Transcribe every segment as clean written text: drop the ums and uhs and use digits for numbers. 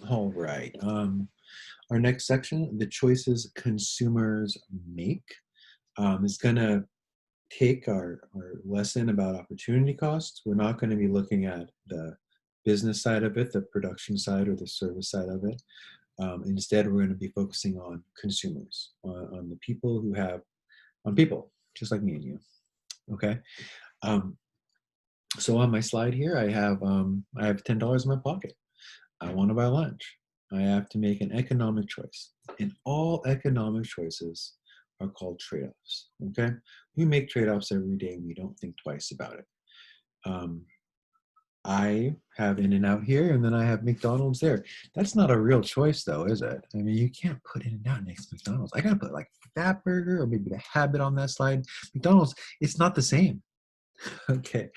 All right. Our next section, the choices consumers make, is going to take our lesson about opportunity costs. We're not going to be looking at the business side of it, the production side, or the service side of it. Instead, we're going to be focusing on consumers, on the people who have, on people, just like me and you. Okay. Um, so on my slide here, I have $10 in my pocket. I want to buy lunch. I have to make an economic choice. And all economic choices are called trade-offs. Okay, we make trade-offs every day, and we don't think twice about it. Um, I have In-N-Out here, and then I have McDonald's there. That's not a real choice, though, is it? I mean, you can't put In-N-Out next to McDonald's. I gotta put like Fat Burger or maybe the Habit on that slide. McDonald's, it's not the same. Okay,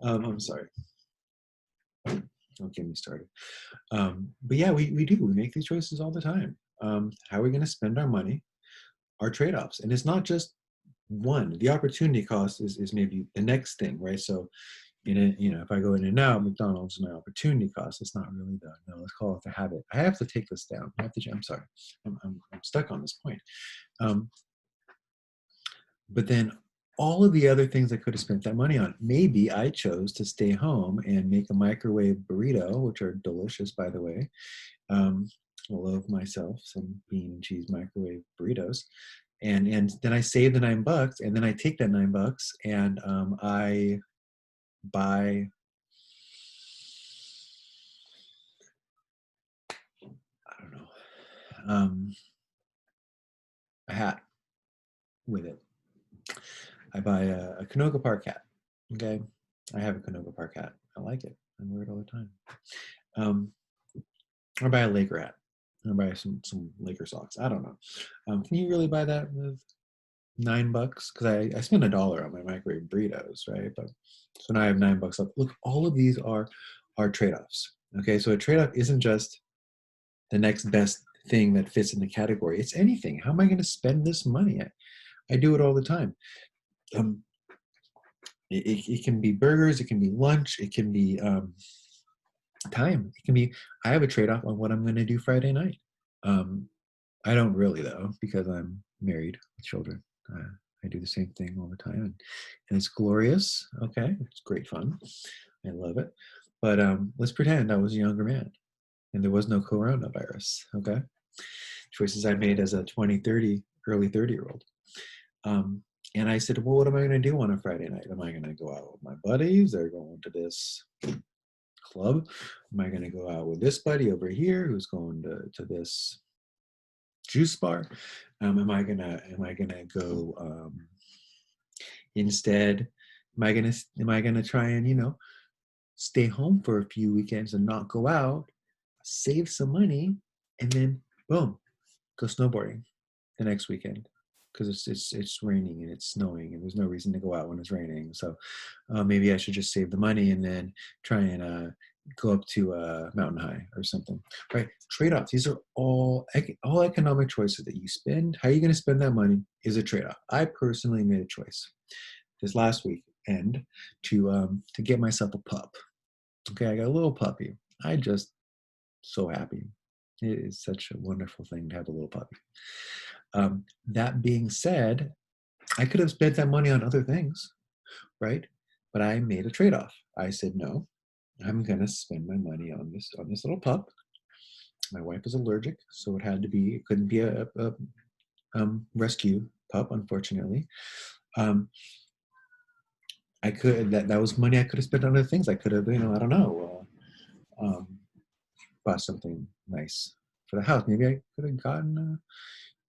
I'm sorry. Don't get me started. But yeah, we do. We make these choices all the time. How are we going to spend our money? Our trade-offs, and it's not just one. The opportunity cost is maybe the next thing, right? So, if I go in and out, McDonald's is my opportunity cost. It's not really the no. Let's call it the habit. I have to take this down. I have to. I'm sorry. I'm stuck on this point. Um, but then all of the other things I could have spent that money on. Maybe I chose to stay home and make a microwave burrito, which are delicious, by the way. Um, I love myself some bean and cheese microwave burritos, and then I save the $9, and then I take that $9 and I buy, I don't know, a hat with it. I buy a Canoga Park hat. Okay, I have a Canoga Park hat. I like it. I wear it all the time. Um, or buy a Laker hat. Or buy some Laker socks. I don't know. Can you really buy that with $9? Because I spent $1 on my microwave burritos, right? But so now I have $9 left. Look, all of these are trade-offs. Okay, so a trade-off isn't just the next best thing that fits in the category. It's anything. How am I going to spend this money? I do it all the time. Um, it can be burgers, it can be lunch, it can be time. It can be. I have a trade-off on what I'm going to do Friday night. Um, I don't really though, because I'm married with children. I do the same thing all the time, and it's glorious. Okay, it's great fun. I love it. But let's pretend I was a younger man and there was no coronavirus. Okay, choices I made as a 20, 30, early 30-year-old. Um, and I said, well, what am I going to do on a Friday night? Am I going to go out with my buddies? They're going to this club. Am I going to go out with this buddy over here who's going to this juice bar? Am I gonna go instead? Am I gonna try and stay home for a few weekends and not go out, save some money, and then boom, go snowboarding the next weekend because it's raining and it's snowing and there's no reason to go out when it's raining. So maybe I should just save the money and then try and go up to Mountain High or something. Right? Trade-offs. These are all economic choices that you spend. How are you going to spend that money is a trade-off. I personally made a choice this last weekend to get myself a pup. Okay, I got a little puppy. I just so happy. It is such a wonderful thing to have a little puppy. That being said, I could have spent that money on other things, right? But I made a trade-off. I said, no, I'm gonna spend my money on this little pup. My wife is allergic, so it couldn't be a rescue pup, unfortunately. Um, I could that was money I could have spent on other things. I could have, I don't know, bought something nice for the house. Maybe I could have gotten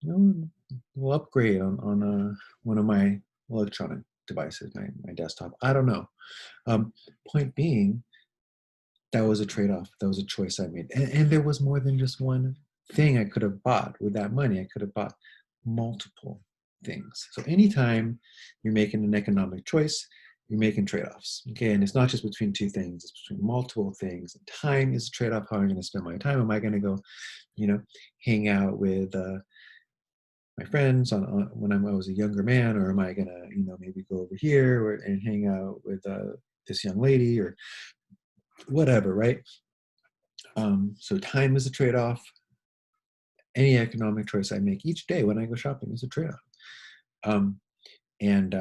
a little upgrade on one of my electronic devices, my desktop. I don't know. Point being, that was a trade-off. That was a choice I made. And there was more than just one thing I could have bought with that money. I could have bought multiple things. So anytime you're making an economic choice, you're making trade-offs. Okay. And it's not just between two things, it's between multiple things. Time is a trade-off. How am I going to spend my time? Am I going to go, hang out with my friends when I was a younger man, or am I going to, maybe go over here and hang out with this young lady or whatever, right? So time is a trade-off. Any economic choice I make each day when I go shopping is a trade-off. Um, and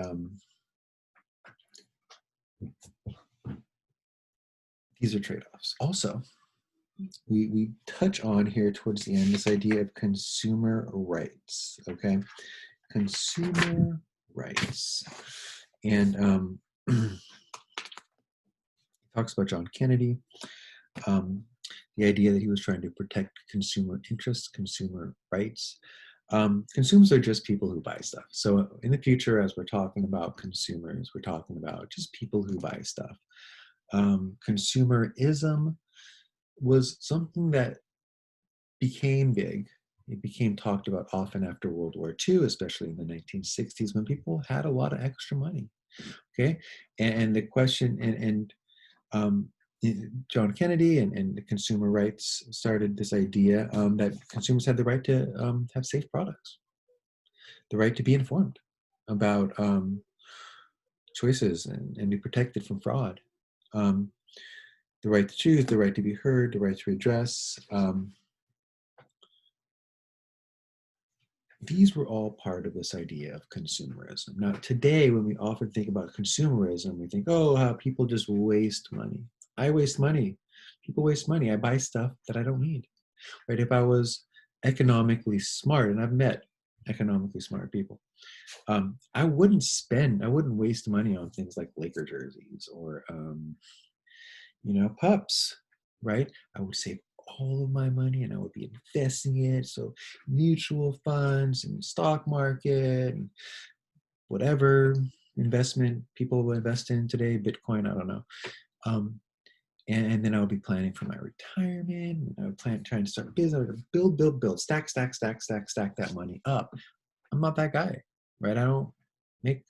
these are trade-offs. Also, we touch on here towards the end this idea of consumer rights. Okay, consumer rights, and talks about John Kennedy. The idea that he was trying to protect consumer interests, consumer rights. Consumers are just people who buy stuff. So in the future, as we're talking about consumers, we're talking about just people who buy stuff. Consumerism was something that became big. It became talked about often after World War II, especially in the 1960s, when people had a lot of extra money. Okay, and the question and um, John Kennedy and the consumer rights started this idea that consumers had the right to have safe products, the right to be informed about choices and be protected from fraud, um, the right to choose, the right to be heard, the right to redress. These were all part of this idea of consumerism. Now, today, when we often think about consumerism, we think, oh, how people just waste money. I waste money. People waste money. I buy stuff that I don't need. Right? If I was economically smart, and I've met economically smart people, I wouldn't waste money on things like Laker jerseys or, pups, right? I would save all of my money and I would be investing it. So mutual funds and stock market and whatever investment people will invest in today, Bitcoin, I don't know. Um, and then I would be planning for my retirement. I would trying to start a business. I would build, stack that money up. I'm not that guy, right? I don't make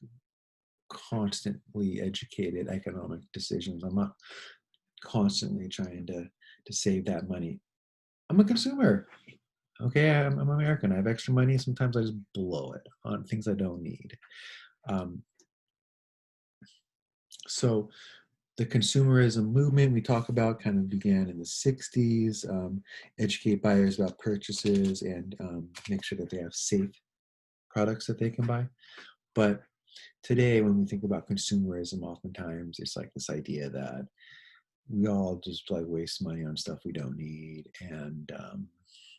constantly educated economic decisions. I'm not constantly trying to save that money. I'm a consumer. Okay, I'm American. I have extra money. Sometimes I just blow it on things I don't need. Um, so the consumerism movement we talk about kind of began in the 60s. Educate buyers about purchases and make sure that they have safe products that they can buy. But today, when we think about consumerism, oftentimes it's like this idea that we all just like waste money on stuff we don't need, and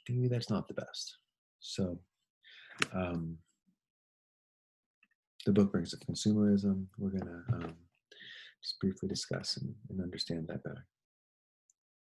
maybe that's not the best. So um, the book brings up consumerism. We're gonna just briefly discuss and understand that better.